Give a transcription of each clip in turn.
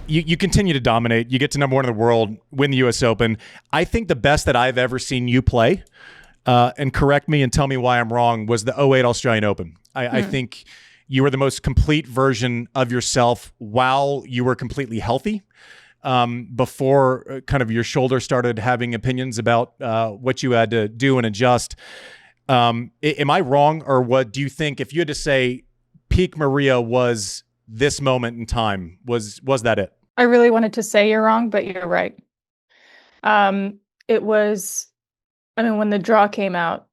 you continue to dominate. You get to number one in the world, win the U.S. Open. I think the best that I've ever seen you play, and correct me and tell me why I'm wrong, was the '08 Australian Open. I think you were the most complete version of yourself while you were completely healthy, before kind of your shoulder started having opinions about what you had to do and adjust. Am I wrong, or what do you think, if you had to say peak Maria was this moment in time, was that it? I really wanted to say you're wrong, but you're right. It was, I mean, when the draw came out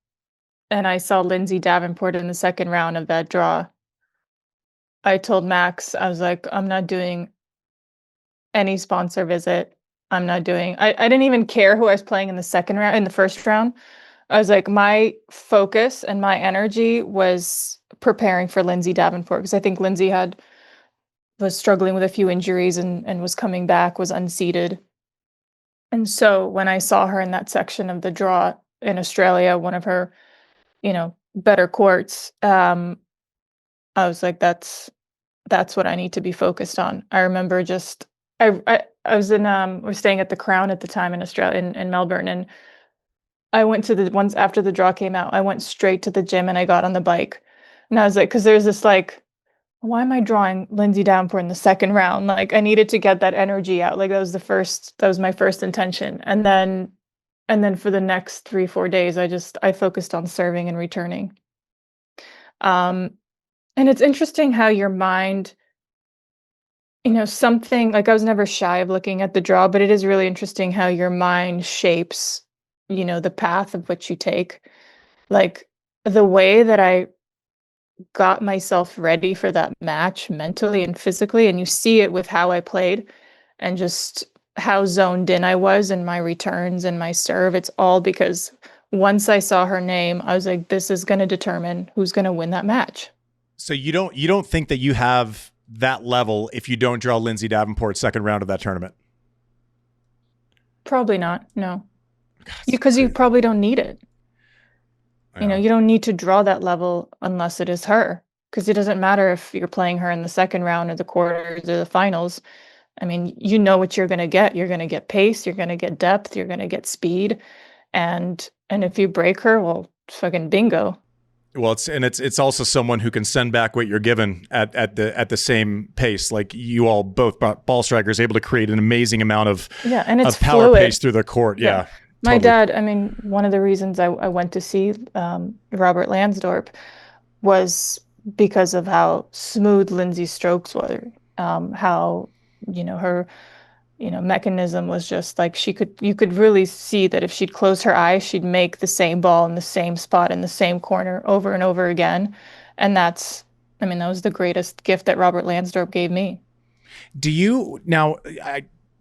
and I saw Lindsay Davenport in the second round of that draw, I told Max, I was like, I'm not doing any sponsor visit. I didn't even care who I was playing in the second round, in the first round. I was like, my focus and my energy was preparing for Lindsay Davenport, because I think Lindsay was struggling with a few injuries and was coming back, was unseeded. And so when I saw her in that section of the draw in Australia, one of her, better courts, I was like, that's what I need to be focused on. I remember I was we're staying at the Crown at the time in Australia, in Melbourne, and I went to once after the draw came out, I went straight to the gym and I got on the bike. And I was like, because there's this like, why am I drawing Lindsay Davenport in the second round? Like, I needed to get that energy out. Like, that was my first intention. And then for the next 3-4 days, I focused on serving and returning. And it's interesting how your mind, something like, I was never shy of looking at the draw, but it is really interesting how your mind shapes, the path of which you take. Like, the way that I got myself ready for that match mentally and physically, and you see it with how I played and just how zoned in I was in my returns and my serve. It's all because once I saw her name, I was like, this is going to determine who's going to win that match. So you don't think that you have that level if you don't draw Lindsay Davenport second round of that tournament? Probably not. No, because you probably don't need it. You don't need to draw that level unless it is her, because it doesn't matter if you're playing her in the second round or the quarters or the finals. I mean, you know what you're going to get. You're going to get pace, you're going to get depth, you're going to get speed. And if you break her, well, fucking bingo. Well, it's also someone who can send back what you're given at the same pace. Like, you all, both ball strikers, able to create an amazing amount of and it's power fluid. pace through the court. Yeah. My totally. dad, I mean, one of the reasons I went to see Robert Lansdorp was because of how smooth Lindsay's strokes were, how, her, mechanism was just like, you could really see that if she'd close her eyes, she'd make the same ball in the same spot in the same corner over and over again. And that was the greatest gift that Robert Lansdorp gave me.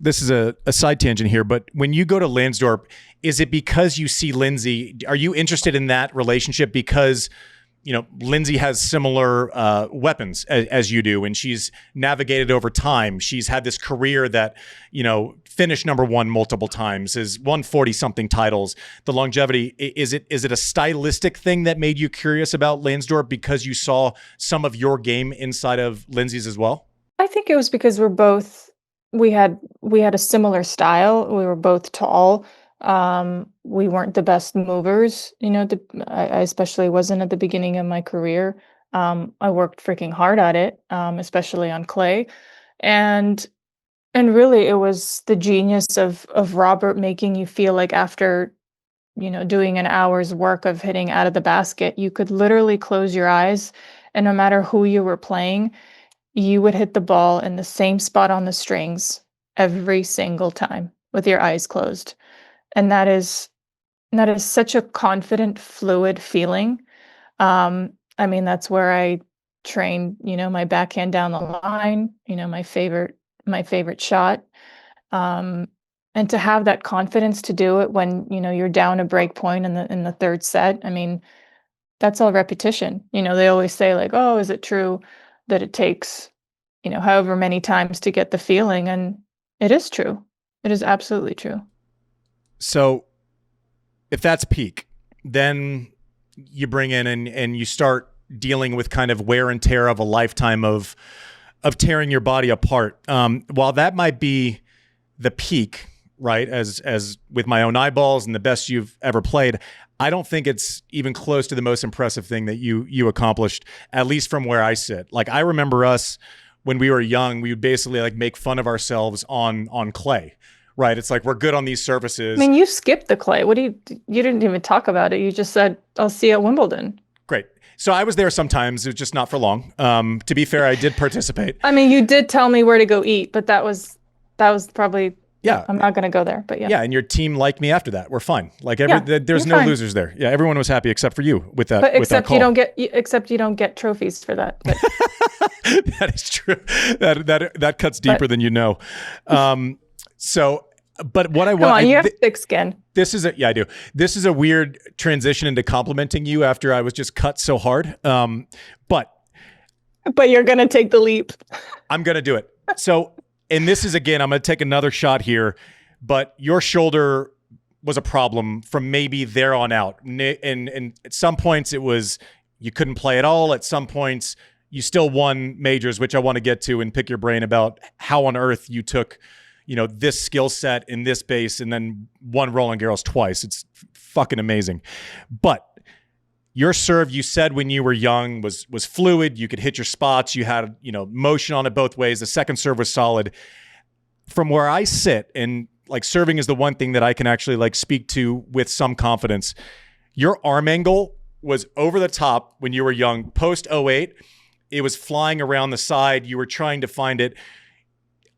This is a side tangent here, but when you go to Lansdorp, is it because you see Lindsay? Are you interested in that relationship because, Lindsay has similar weapons as you do, and she's navigated over time. She's had this career that, finished number one multiple times, has won 40-something titles. The longevity, is it a stylistic thing that made you curious about Lansdorp because you saw some of your game inside of Lindsay's as well? I think it was because we had a similar style. We were both tall. We weren't the best movers, I especially wasn't at the beginning of my career. I worked freaking hard at it, especially on clay. And really it was the genius of Robert making you feel like after, doing an hour's work of hitting out of the basket, you could literally close your eyes, and no matter who you were playing, you would hit the ball in the same spot on the strings every single time with your eyes closed. And that is such a confident, fluid feeling. That's where I trained, my backhand down the line, my favorite shot. And to have that confidence to do it when, you're down a break point in the third set. That's all repetition. They always say like, oh, is it true that it takes, however many times to get the feeling? And it is true. It is absolutely true. So if that's peak, then you bring in and you start dealing with kind of wear and tear of a lifetime of of tearing your body apart. While that might be the peak, right, as with my own eyeballs and the best you've ever played, I don't think it's even close to the most impressive thing that you accomplished, at least from where I sit. Like, I remember us when we were young, we would basically like make fun of ourselves on clay, right? It's like, we're good on these surfaces. I mean, you skipped the clay. You didn't even talk about it. You just said, I'll see you at Wimbledon. Great. So I was there sometimes. It was just not for long. To be fair, I did participate. I mean, you did tell me where to go eat, but that was probably, yeah. I'm not going to go there, but yeah. Yeah, and your team liked me after that. We're fine. Like there's no losers there. Yeah, everyone was happy except for you with that. But except you don't get trophies for that. But. That is true. That cuts deeper than you know. So, but what I want, come on, you have thick skin. I do. This is a weird transition into complimenting you after I was just cut so hard. But you're gonna take the leap. I'm gonna do it. So, and this is, again, I'm gonna take another shot here. But your shoulder was a problem from maybe there on out, and at some points it was you couldn't play at all. At some points you still won majors, which I want to get to and pick your brain about how on earth you took, this skill set in this base and then won Roland Garros twice. It's fucking amazing. But your serve, you said when you were young, was fluid. You could hit your spots. You had, motion on it both ways. The second serve was solid. From where I sit, and like, serving is the one thing that I can actually like speak to with some confidence. Your arm angle was over the top when you were young. Post '08, it was flying around the side. You were trying to find it.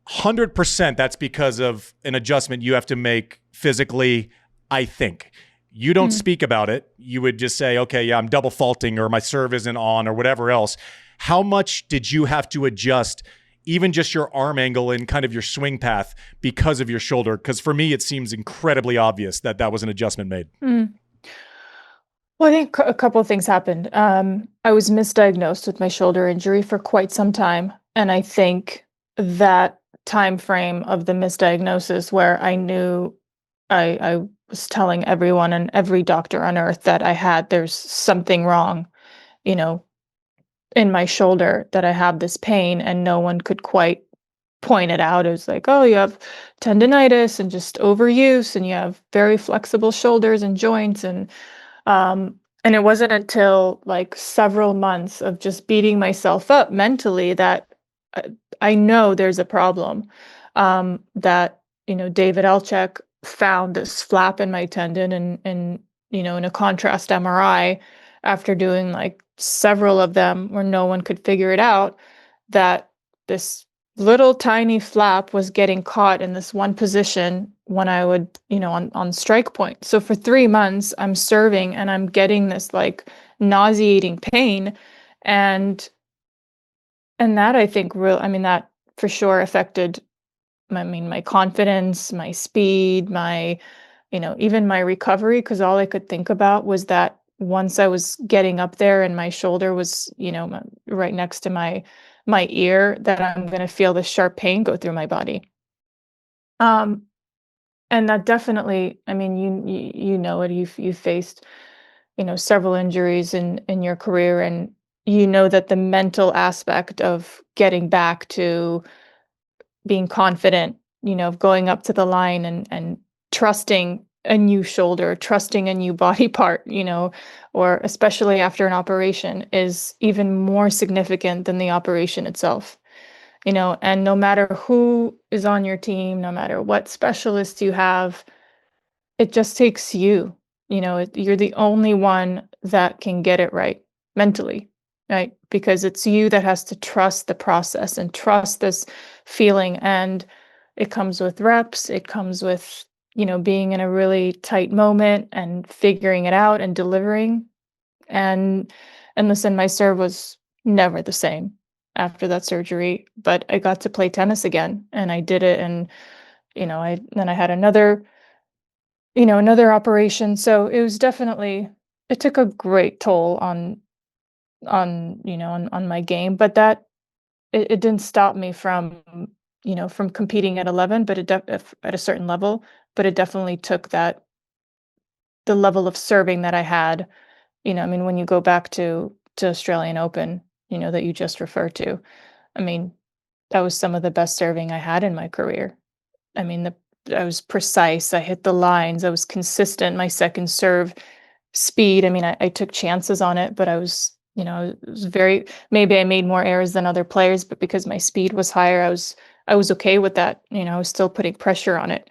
100% that's because of an adjustment you have to make physically, I think. You don't speak about it. You would just say, okay, yeah, I'm double faulting, or my serve isn't on, or whatever else. How much did you have to adjust, even just your arm angle and kind of your swing path, because of your shoulder? Because for me, it seems incredibly obvious that that was an adjustment made. Well, I think a couple of things happened. I was misdiagnosed with my shoulder injury for quite some time. And I think that time frame of the misdiagnosis, where I knew I was telling everyone and every doctor on earth that there's something wrong, in my shoulder, that I have this pain, and no one could quite point it out. It was like, oh, you have tendonitis and just overuse, and you have very flexible shoulders and joints. And it wasn't until like several months of just beating myself up mentally that I know there's a problem. That, David Elchek found this flap in my tendon, and in a contrast MRI, after doing like several of them where no one could figure it out, that this little tiny flap was getting caught in this one position when I would, on strike point. So for 3 months, I'm serving and I'm getting this like nauseating pain. And that, I think, that for sure affected my confidence, my speed, my, even my recovery, because all I could think about was that once I was getting up there and my shoulder was, right next to my ear, that I'm going to feel the sharp pain go through my body. And that definitely, you know it, you've faced, several injuries in your career, and you know that the mental aspect of getting back to being confident, of going up to the line and trusting a new shoulder, trusting a new body part, or especially after an operation, is even more significant than the operation itself. And no matter who is on your team, no matter what specialists you have, it just takes you. You're the only one that can get it right mentally, right? Because it's you that has to trust the process and trust this feeling. And it comes with reps. It comes with, being in a really tight moment and figuring it out and delivering. And listen, my serve was never the same after that surgery, but I got to play tennis again, and I did it. And, I had another operation. So it was definitely, it took a great toll on my game, but that it didn't stop me from, from competing at 11, but at a certain level, but it definitely took the level of serving that I had, when you go back to Australian Open, that you just referred to, that was some of the best serving I had in my career. I mean, I was precise. I hit the lines. I was consistent. My second serve speed. I mean, I took chances on it, but I was, it was very, maybe I made more errors than other players, but because my speed was higher, I was okay with that. I was still putting pressure on it.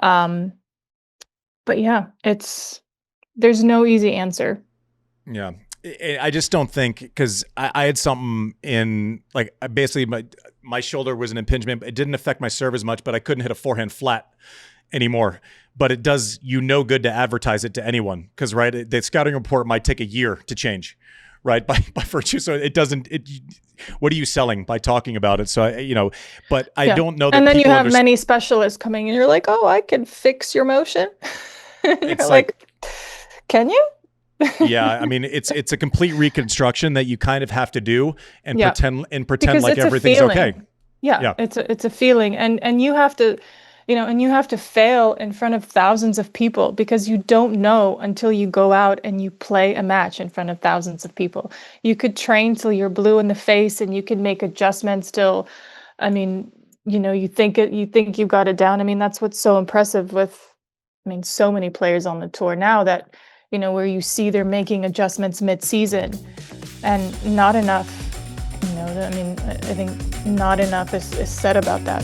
But yeah, there's no easy answer. Yeah. I just don't think, because I had something in, like, basically my shoulder was an impingement. It didn't affect my serve as much, but I couldn't hit a forehand flat anymore. But it does you no good to advertise it to anyone, because, right, the scouting report might take a year to change, right, by virtue. So it doesn't. What are you selling by talking about it? So but I don't know that. And then you have many specialists coming, and you're like, oh, I can fix your motion. And you're like, can you? Yeah, I mean, it's a complete reconstruction that you kind of have to do and pretend because like everything's okay. Yeah, it's a feeling, and you have to, and you have to fail in front of thousands of people, because you don't know until you go out and you play a match in front of thousands of people. You could train till you're blue in the face, and you can make adjustments till, I mean, you think you've got it down. I mean, that's what's so impressive with, so many players on the tour now that, where you see they're making adjustments mid-season, and not enough, I think not enough is said about that.